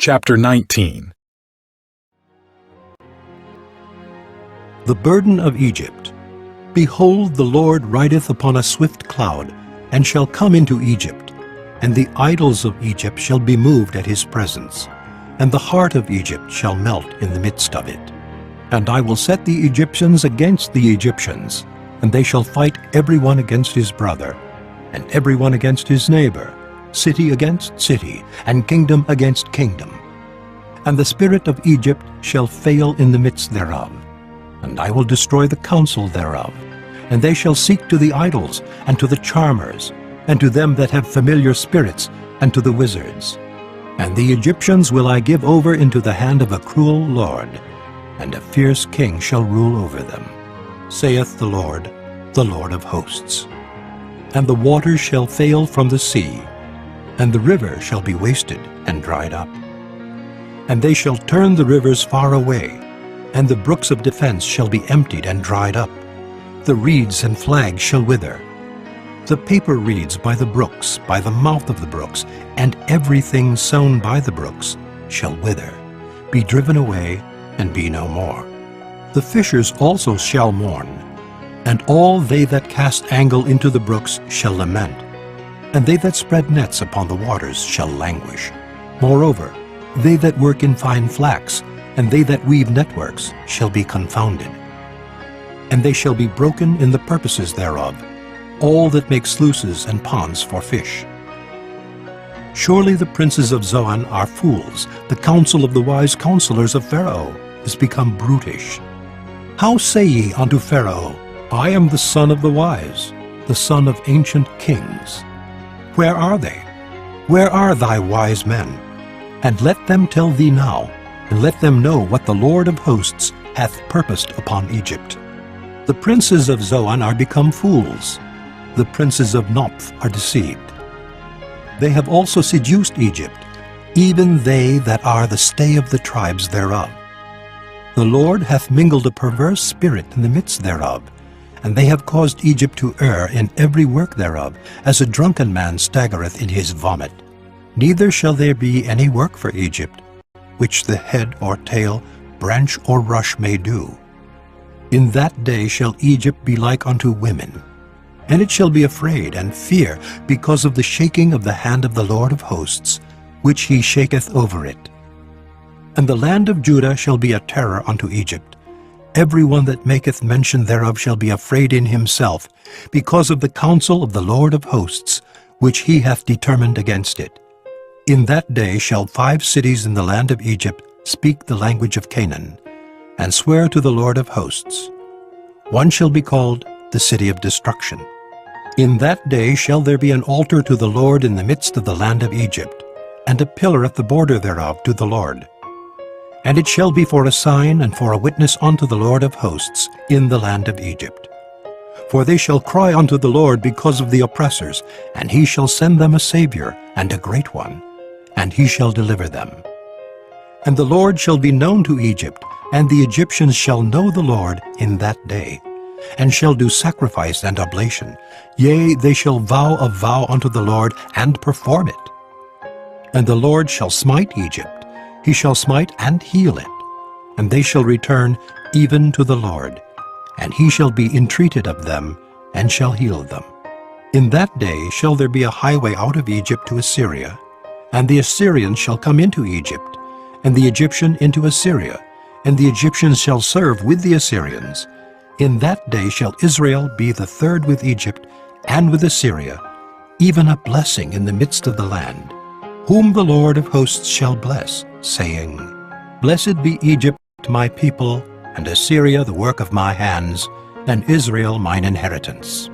Chapter 19. The burden of Egypt. Behold, the Lord rideth upon a swift cloud, and shall come into Egypt, and the idols of Egypt shall be moved at his presence, and the heart of Egypt shall melt in the midst of it. And I will set the Egyptians against the Egyptians, and they shall fight every one against his brother, and every one against his neighbor, city against city, and kingdom against kingdom. And the spirit of Egypt shall fail in the midst thereof, and I will destroy the counsel thereof. And they shall seek to the idols, and to the charmers, and to them that have familiar spirits, and to the wizards. And the Egyptians will I give over into the hand of a cruel lord, and a fierce king shall rule over them, saith the Lord of hosts. And the waters shall fail from the sea, and the river shall be wasted and dried up. And they shall turn the rivers far away, and the brooks of defense shall be emptied and dried up. The reeds and flags shall wither. The paper reeds by the brooks, by the mouth of the brooks, and everything sown by the brooks shall wither, be driven away, and be no more. The fishers also shall mourn, and all they that cast angle into the brooks shall lament, and they that spread nets upon the waters shall languish. Moreover, they that work in fine flax, and they that weave networks, shall be confounded. And they shall be broken in the purposes thereof, all that make sluices and ponds for fish. Surely the princes of Zoan are fools, the counsel of the wise counselors of Pharaoh is become brutish. How say ye unto Pharaoh, I am the son of the wise, the son of ancient kings? Where are they? Where are thy wise men? And let them tell thee now, and let them know what the Lord of hosts hath purposed upon Egypt. The princes of Zoan are become fools. The princes of Noph are deceived. They have also seduced Egypt, even they that are the stay of the tribes thereof. The Lord hath mingled a perverse spirit in the midst thereof, and they have caused Egypt to err in every work thereof, as a drunken man staggereth in his vomit. Neither shall there be any work for Egypt, which the head or tail, branch or rush may do. In that day shall Egypt be like unto women, and it shall be afraid and fear because of the shaking of the hand of the Lord of hosts, which he shaketh over it. And the land of Judah shall be a terror unto Egypt. Every one that maketh mention thereof shall be afraid in himself, because of the counsel of the Lord of hosts, which he hath determined against it. In that day shall 5 cities in the land of Egypt speak the language of Canaan, and swear to the Lord of hosts. One shall be called the city of destruction. In that day shall there be an altar to the Lord in the midst of the land of Egypt, and a pillar at the border thereof to the Lord. And it shall be for a sign and for a witness unto the Lord of hosts in the land of Egypt. For they shall cry unto the Lord because of the oppressors, and he shall send them a Savior, and a great one, and he shall deliver them. And the Lord shall be known to Egypt, and the Egyptians shall know the Lord in that day, and shall do sacrifice and oblation. Yea, they shall vow a vow unto the Lord, and perform it. And the Lord shall smite Egypt, he shall smite and heal it, and they shall return even to the Lord, and he shall be entreated of them, and shall heal them. In that day shall there be a highway out of Egypt to Assyria, and the Assyrians shall come into Egypt, and the Egyptian into Assyria, and the Egyptians shall serve with the Assyrians. In that day shall Israel be the third with Egypt and with Assyria, even a blessing in the midst of the land, whom the Lord of hosts shall bless, saying, Blessed be Egypt my people, and Assyria the work of my hands, and Israel mine inheritance.